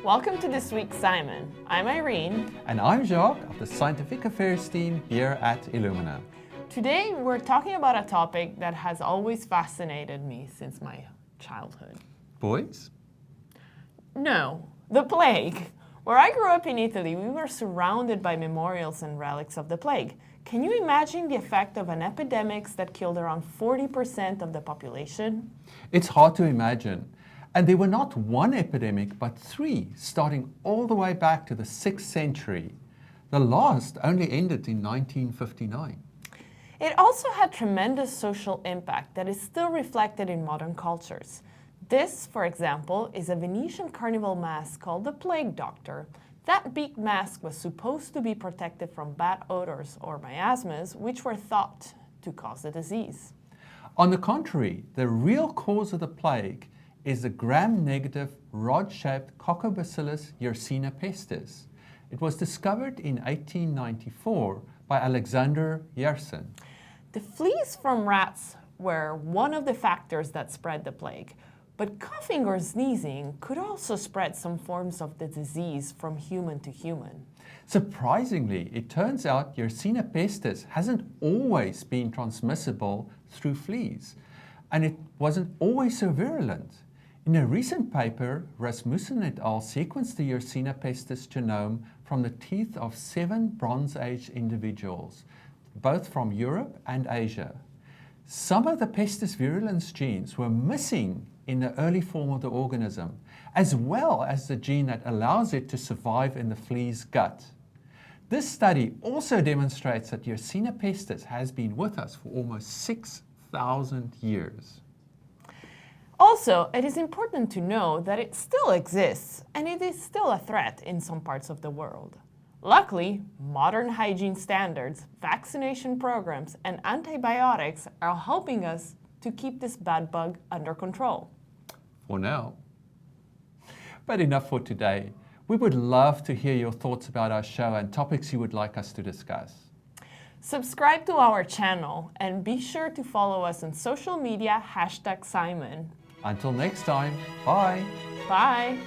Welcome to this week's SciMon. I'm Irene. And I'm Jacques of the Scientific Affairs team here at Illumina. Today we're talking about a topic that has always fascinated me since my childhood. Boys? No, the plague. Where I grew up in Italy, we were surrounded by memorials and relics of the plague. Can you imagine the effect of an epidemic that killed around 40% of the population? It's hard to imagine. And there were not one epidemic, but three, starting all the way back to the 6th century. The last only ended in 1959. It also had tremendous social impact that is still reflected in modern cultures. This, for example, is a Venetian carnival mask called the Plague Doctor. That beaked mask was supposed to be protected from bad odors or miasmas, which were thought to cause the disease. On the contrary, the real cause of the plague is the gram-negative, rod-shaped Coccobacillus Yersinia pestis. It was discovered in 1894 by Alexander Yersin. The fleas from rats were one of the factors that spread the plague, but coughing or sneezing could also spread some forms of the disease from human to human. Surprisingly, it turns out Yersinia pestis hasn't always been transmissible through fleas, and it wasn't always so virulent. In a recent paper, Rasmussen et al. Sequenced the Yersinia pestis genome from the teeth of 7 Bronze Age individuals, both from Europe and Asia. Some of the pestis virulence genes were missing in the early form of the organism, as well as the gene that allows it to survive in the flea's gut. This study also demonstrates that Yersinia pestis has been with us for almost 6,000 years. Also, it is important to know that it still exists, and it is still a threat in some parts of the world. Luckily, modern hygiene standards, vaccination programs, and antibiotics are helping us to keep this bad bug under control. For now. But enough for today. We would love to hear your thoughts about our show and topics you would like us to discuss. Subscribe to our channel and be sure to follow us on social media #SciMon. Until next time, bye. Bye.